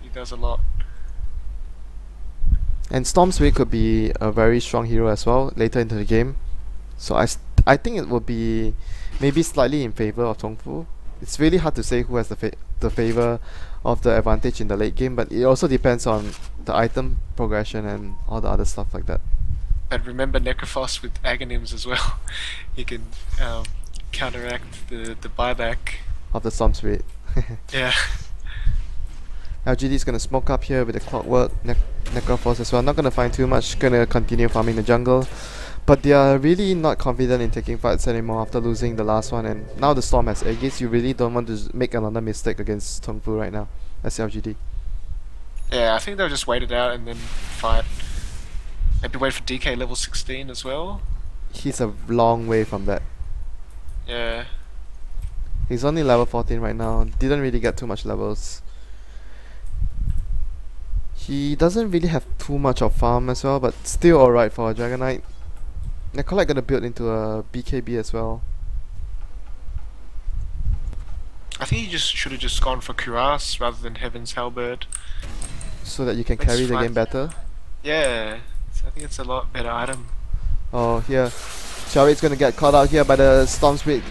he does a lot. And Storm Spirit could be a very strong hero as well later into the game. So I think it will be maybe slightly in favor of Tongfu. It's really hard to say who has the favor of the advantage in the late game, but it also depends on the item progression and all the other stuff like that. But remember Necrophos with Aghanims as well. He can counteract the buyback of the Storm Spirit. Yeah. LGD is gonna smoke up here with the Clockwork Necrophos as well. Not gonna find too much, gonna continue farming the jungle. But they are really not confident in taking fights anymore after losing the last one, and now the Storm has Aegis. You really don't want to make another mistake against Tongfu right now as LGD. Yeah, I think they'll just wait it out and then fight. Maybe wait for DK level 16 as well. He's a long way from that. Yeah. He's only level 14 right now, didn't really get too much levels. He doesn't really have too much of farm as well, but still alright for a Dragon Knight. Nikolai gonna build into a BKB as well. I think he just should have just gone for Kuras rather than Heaven's Halberd. So that you can carry the game better? Yeah, I think it's a lot better item. Oh, here. Sharit's gonna get caught out here by the Storm Spirit.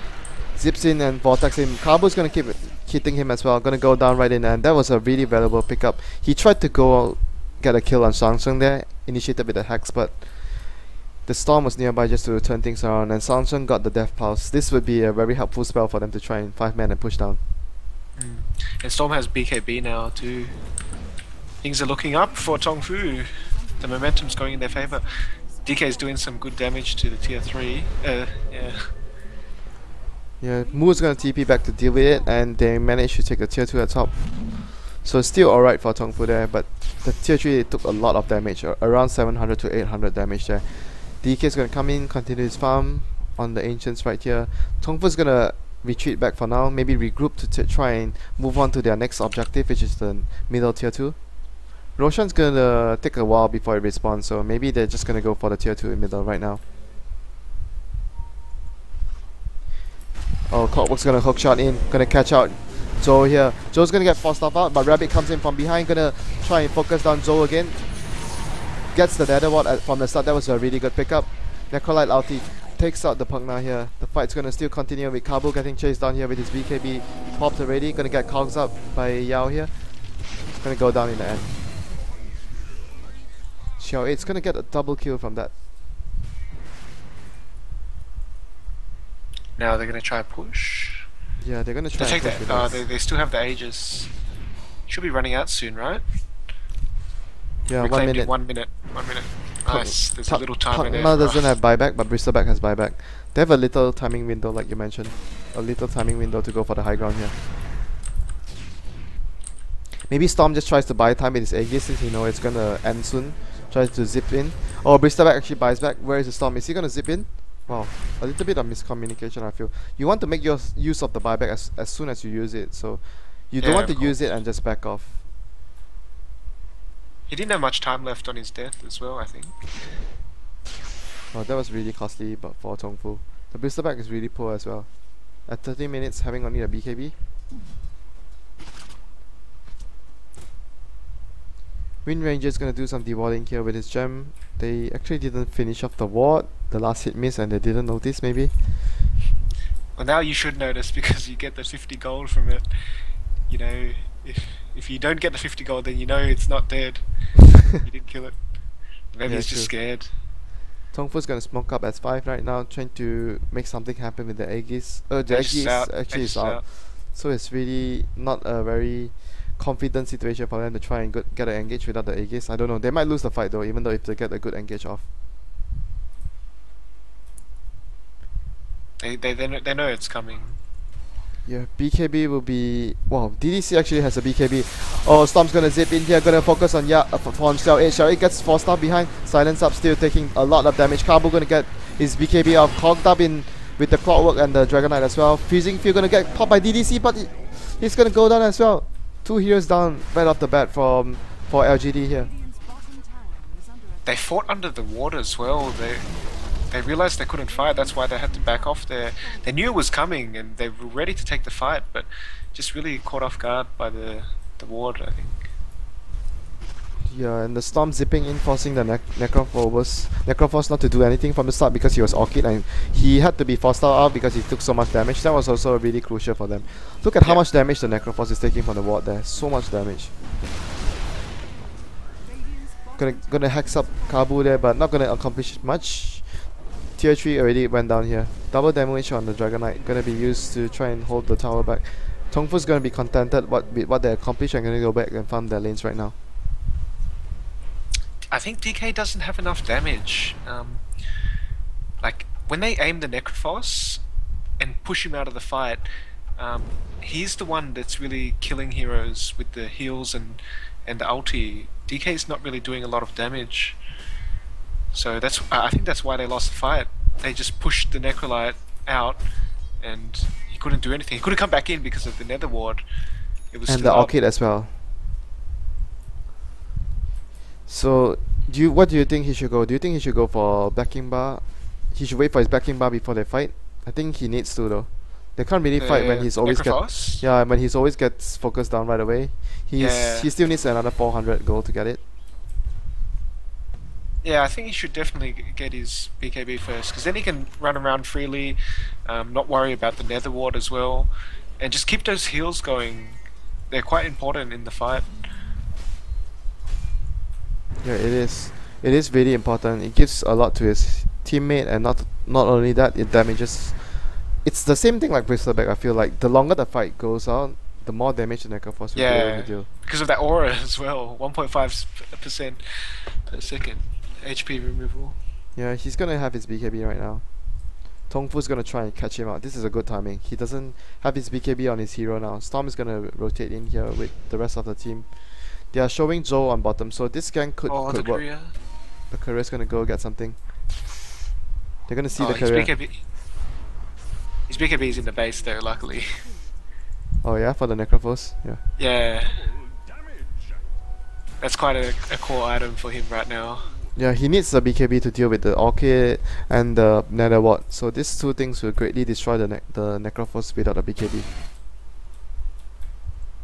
Zips in and Vortex him. Kabu's gonna keep hitting him as well. Gonna go down right in, and that was a really valuable pickup. He tried to go get a kill on Shang there, initiated with a Hex, but the Storm was nearby just to turn things around, and Shang got the Death Pulse. This would be a very helpful spell for them to try and 5-man and push down. And Storm has BKB now too. Things are looking up for Tongfu. The momentum's going in their favor. DK is doing some good damage to the tier 3. Yeah. Yeah, Moo's gonna TP back to deal with it, and they managed to take the tier 2 at top. So still alright for Tongfu there, but the tier 3 took a lot of damage, around 700 to 800 damage there. DK is gonna come in, continue his farm on the Ancients right here. Tongfu's gonna retreat back for now, maybe regroup to try and move on to their next objective, which is the middle tier 2. Roshan's gonna take a while before it respawns, so maybe they're just gonna go for the tier 2 in middle right now. Oh, Clockwork's gonna hook shot in, gonna catch out Joe here. Joe's gonna get forced off out, but Rabbit comes in from behind, gonna try and focus down Joe again. Gets the nether ward from the start. That was a really good pickup. Necrolite ulti takes out the Pugna here. The fight's gonna still continue with Kabu getting chased down here with his BKB popped already. Gonna get cogs up by Yao here. It's gonna go down in the end. Xiao 8's gonna get a double kill from that. Now they're gonna try and push. Yeah, they're gonna try They and take push that. with this. They still have the Aegis. Should be running out soon, right? Yeah, Reclaimed 1 minute. in 1 minute. 1 minute. Nice. There's a little time in there. Pugna doesn't have buyback, but Bristleback has buyback. They have a little timing window, like you mentioned. A little timing window to go for the high ground here. Maybe Storm just tries to buy time with his Aegis since he knows it's gonna end soon. Tries to zip in. Oh, Bristleback actually buys back. Where is the Storm? Is he gonna zip in? Wow, a little bit of miscommunication, I feel. You want to make your use of the buyback as soon as you use it, so you don't want to use it and just back off. He didn't have much time left on his death as well, I think. Oh, that was really costly but for Tongfu. The Bristleback is really poor as well. At 30 minutes, having only a BKB. Wind Ranger is gonna do some dewarding here with his gem. They actually didn't finish off the ward. The last hit missed and they didn't notice maybe. Well, now you should notice because you get the 50 gold from it. You know, if you don't get the 50 gold, then you know it's not dead. You didn't kill it. Maybe Yeah, he's just true. scared. Tongfu's gonna smoke up as 5 right now, trying to make something happen with the Aegis. The Aegis Aegis out, actually Aegis is out. So it's really not a very confident situation for them to try and get an engage without the Aegis. I don't know. They might lose the fight though, even though if they get a good engage off. They know it's coming. Yeah, BKB will be... Wow, DDC actually has a BKB. Oh, Storm's gonna zip in here, gonna focus on on Xiao 8. Xiao 8 gets forced up behind. Silence up, still taking a lot of damage. Kabu gonna get his BKB off. Cogged up in with the Clockwork and the Dragonite as well. Freezing Field gonna get popped by DDC, but he's gonna go down as well. 2 heroes down right off the bat for LGD here. They fought under the water as well. They realized they couldn't fight. That's why they had to back off there. They knew it was coming and they were ready to take the fight, but just really caught off guard by the ward, I think. Yeah, and the Storm zipping in, forcing the Necrophos not to do anything from the start because he was Orchid and he had to be forced out because he took so much damage. That was also really crucial for them. Look at how much damage the Necrophos is taking from the ward there. So much damage. Gonna hex up Kabu there, but not gonna accomplish much. Tier 3 already went down here. Double damage on the Dragonite, gonna be used to try and hold the tower back. Tongfu's gonna be contented with what they accomplished and gonna go back and farm their lanes right now. I think DK doesn't have enough damage. Like, when they aim the Necrophos and push him out of the fight, he's the one that's really killing heroes with the heals and the ulti. DK's not really doing a lot of damage. So that's I think that's why they lost the fight. They just pushed the Necrolite out and he couldn't do anything. He couldn't come back in because of the Nether Ward. It was And still the up. Orchid as well. So, what do you think he should go? Do you think he should go for backing bar? He should wait for his backing bar before they fight? I think he needs to though. They can't really fight when he's always when he's always gets focused down right away. He still needs another 400 gold to get it. Yeah, I think he should definitely get his BKB first, because then he can run around freely, not worry about the Nether Ward as well, and just keep those heals going. They're quite important in the fight. Yeah, it is. It is really important. It gives a lot to his teammate, and not only that, it damages. It's the same thing like Bristleback. I feel like the longer the fight goes on, the more damage the Necrophos will be able to deal. Because of that aura as well, 1.5% per second HP removal. Yeah, he's gonna have his BKB right now. Tongfu's gonna try and catch him out. This is a good timing. He doesn't have his BKB on his hero now. Storm is gonna rotate in here with the rest of the team. They are showing Zhou on bottom, so this gank could work. Courier. The courier's gonna go get something. They're gonna see the courier. His BKB is in the base though, luckily. Oh yeah, for the Necrophos? Yeah. Yeah. That's quite a core item for him right now. Yeah, he needs the BKB to deal with the Orchid and the Nether Ward. So these two things will greatly destroy the Necrophos without the BKB.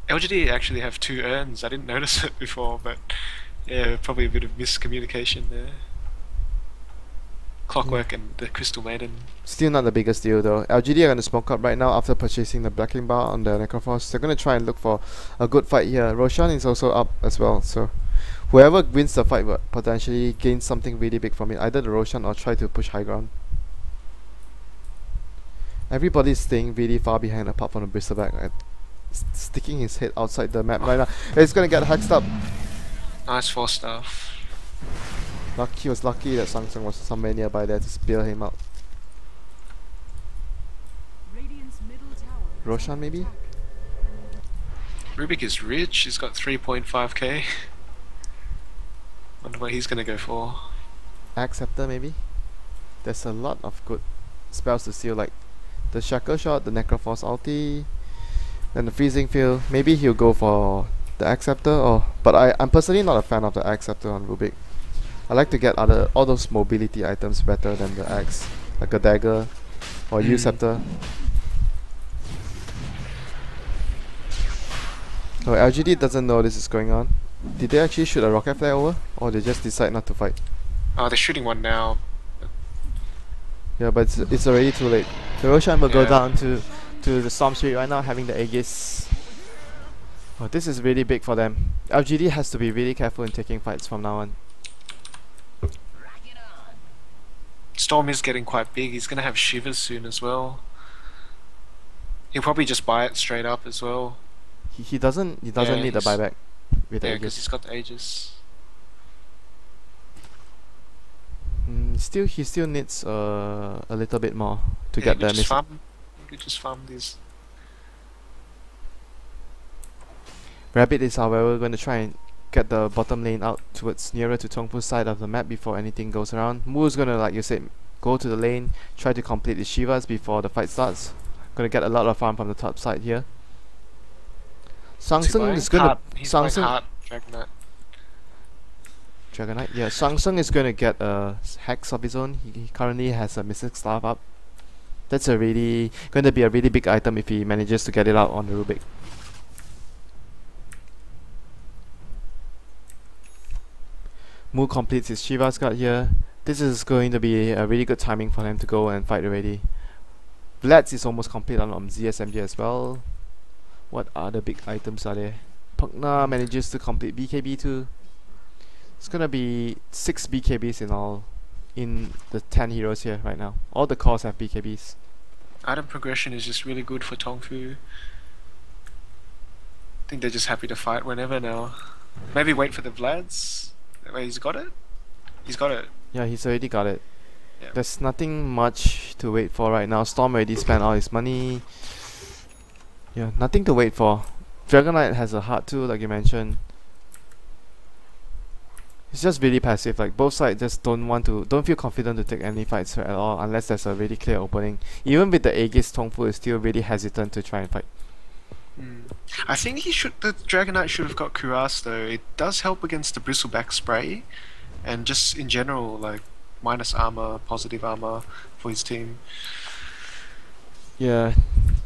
LGD actually have 2 urns. I didn't notice it before, but yeah, probably a bit of miscommunication there. Clockwork and the Crystal Maiden. Still not the biggest deal though. LGD are going to smoke up right now after purchasing the Blacking Bar on the Necrophos. They're going to try and look for a good fight here. Roshan is also up as well, so whoever wins the fight will potentially gain something really big from it. Either the Roshan or try to push high ground. Everybody's staying really far behind apart from the Bristleback. Sticking his head outside the map right now. It's going to get hexed up. Nice 4 stuff. He was lucky that Samsung was somewhere nearby there to bail him out. Roshan maybe? Rubik is rich, he's got 3.5k. Wonder what he's gonna go for. Acceptor maybe? There's a lot of good spells to steal, like the Shackle Shot, the Necrophos ulti, and the Freezing Field. Maybe he'll go for the Acceptor, but I'm personally not a fan of the Acceptor on Rubik. I like to get all those mobility items better than the axe, like a dagger or U-Scepter. Oh, LGD doesn't know this is going on. Did they actually shoot a rocket flare over, or they just decide not to fight? They're shooting one now. Yeah, but it's already too late. The Roshan will go down to the Storm Spirit right now, having the Aegis. Oh, this is really big for them. LGD has to be really careful in taking fights from now on. Storm is getting quite big. He's gonna have Shivers soon as well. He'll probably just buy it straight up as well. He doesn't need the buyback with yeah, Aegis. because he's got the Aegis. He still needs a little bit more to get the farm. You could just farm these. Rabbit is however going to try and get the bottom lane out towards nearer to Tongfu's side of the map before anything goes around. Moo's gonna, like you said, go to the lane, try to complete the Shivas before the fight starts. Gonna get a lot of farm from the top side here. Samsung is gonna Dragonite, yeah. Samsung is gonna get a hex of his own. He currently has a Mystic Staff up. That's going to be a really big item if he manages to get it out on the Rubik. Mu completes his Shiva's guard here. This is going to be a really good timing for him to go and fight already. Vlad's is almost complete on ZSMG as well. What other big items are there? Pugna manages to complete BKB too. It's gonna be 6 BKBs in all, in the 10 heroes here right now. All the cores have BKBs. Item progression is just really good for Tongfu. I think they're just happy to fight whenever now. Maybe wait for the Vlads. That way he's got it. He's got it. Yeah, he's already got it. Yeah. There's nothing much to wait for right now. Storm already spent all his money. Yeah, nothing to wait for. Dragonite has a heart too, like you mentioned. It's just really passive. Like both sides just don't feel confident to take any fights at all unless there's a really clear opening. Even with the Aegis, Tongfu is still really hesitant to try and fight. I think the Dragonite should have got Kuras though. It does help against the Bristleback spray, and just in general, like minus armor, positive armor for his team. Yeah,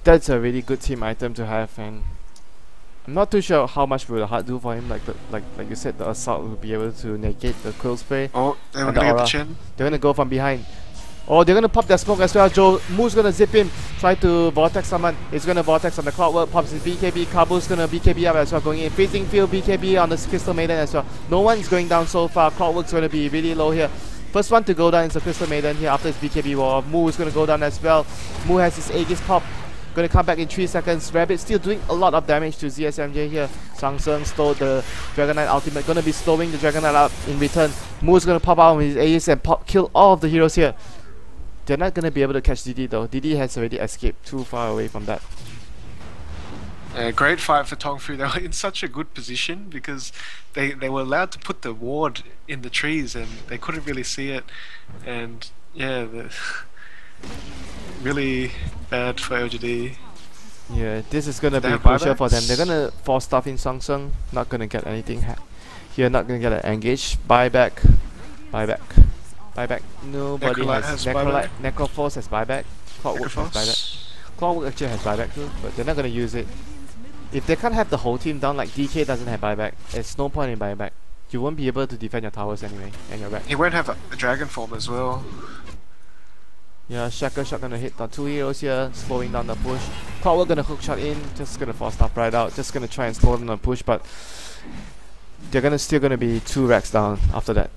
that's a really good team item to have, and I'm not too sure how much will the heart do for him. Like you said, the assault will be able to negate the quill spray. Oh, they're gonna get the chin. They're gonna go from behind. Oh, they're gonna pop their smoke as well. Moo's gonna zip him, try to vortex someone. He's gonna vortex on the Clockwork, pops his BKB. Kabu's gonna BKB up as well, going in. Freezing Field BKB on the Crystal Maiden as well. No one's going down so far. Clockwork's gonna be really low here. First one to go down is the Crystal Maiden here after his BKB wall. Moo is gonna go down as well. Moo has his Aegis pop. Gonna come back in 3 seconds. Rabbit still doing a lot of damage to ZSMJ here. Samsung stole the Dragonite ultimate. Gonna be slowing the Dragonite up in return. Moo's gonna pop out with his Aegis and kill all of the heroes here. They're not gonna be able to catch DD though. DD has already escaped too far away from that. Great fight for Tongfu. They were in such a good position because they were allowed to put the ward in the trees and they couldn't really see it. And yeah, really bad for LGD. Yeah, this is gonna be crucial for them. They're gonna force stuff in Samsung. Not gonna get anything here. Not gonna get an engage buyback. Buyback. Buyback. Nobody Necrolite has has buyback. Necroforce has buyback. Clockwork has buyback. Pickoffs. Clockwork actually has buyback too, but they're not gonna use it. If they can't have the whole team down, like DK doesn't have buyback, it's no point in buyback. You won't be able to defend your towers anyway, and your back. He won't have a dragon form as well. Yeah, Shaker shot gonna hit on 2 heroes here, slowing down the push. Clockwork gonna hook shot in, just gonna force stuff right out, just gonna try and slow down the push, but they're still gonna be 2 racks down after that.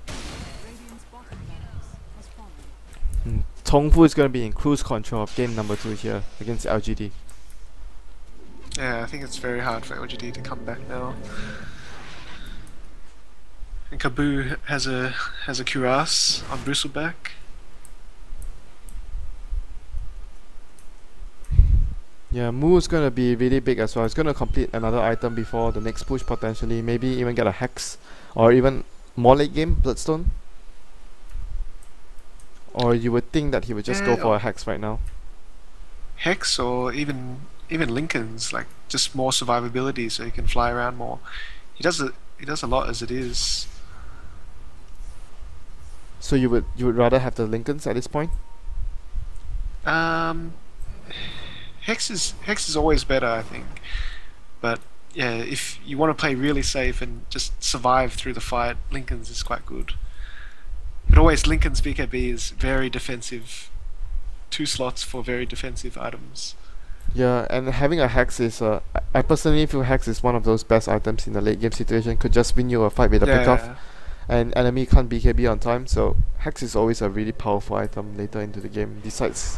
Tongfu is gonna be in cruise control of game number 2 here against LGD. Yeah, I think it's very hard for LGD to come back now. And Kaboo has a cuirass on Bristleback. Yeah, Moo's gonna be really big as well. It's gonna complete another item before the next push potentially. Maybe even get a Hex, or even more late game Bloodstone. Or you would think that he would just go for a Hex right now. Hex or even Lincoln's, like just more survivability so he can fly around more. He does a lot as it is. So you would rather have the Lincolns at this point? Hex is always better, I think. But yeah, if you want to play really safe and just survive through the fight, Lincoln's is quite good. But always Lincoln's BKB is very defensive. 2 slots for very defensive items. Yeah, and having a Hex is I personally feel Hex is one of those best items in the late game situation. Could just win you a fight with a pickoff, and enemy can't BKB on time. So Hex is always a really powerful item later into the game. Decides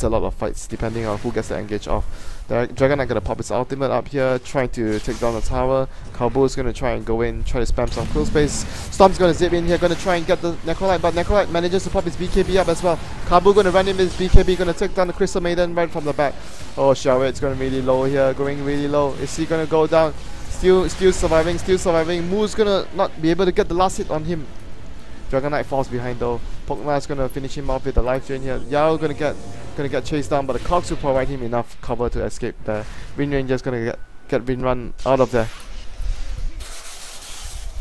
a lot of fights depending on who gets the engage off. The Dragon Knight gonna pop his ultimate up here, trying to take down the tower. Cowboy's gonna try and go in, try to spam some close space. Storm's gonna zip in here, gonna try and get the Necrolite, but Necrolite manages to pop his BKB up as well. Cowboy gonna run in with his BKB, gonna take down the Crystal Maiden right from the back. Oh, Shawit's going really low here, going really low. Is he gonna go down? Still surviving. Moo's gonna not be able to get the last hit on him. Dragon Knight falls behind though. Pokemon gonna finish him off with a life drain here. Yao gonna get chased down, but the Cogs will provide him enough cover to escape there. Wind Ranger's gonna get Wind Run out of there.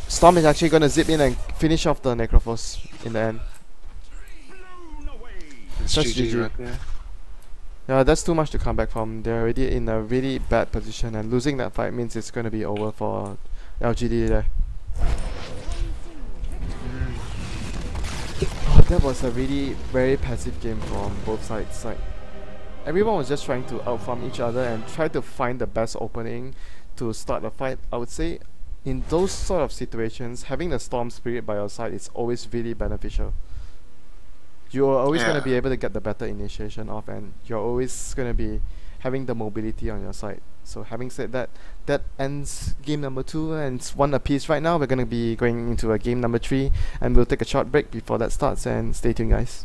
Storm is actually gonna zip in and finish off the Necrophos in the end. It's That's GG GG. right there. Yeah, that's too much to come back from. They're already in a really bad position, and losing that fight means it's gonna be over for LGD there. Oh, that was a really very passive game from both sides. Like, everyone was just trying to outfarm each other and try to find the best opening to start the fight. I would say in those sort of situations, having the Storm Spirit by your side is always really beneficial. You're always going to be able to get the better initiation off, and you're always going to be having the mobility on your side. So having said that, that ends game number 2, and it's 1 apiece right now. We're going to be going into a game number 3, and we'll take a short break before that starts, and stay tuned guys.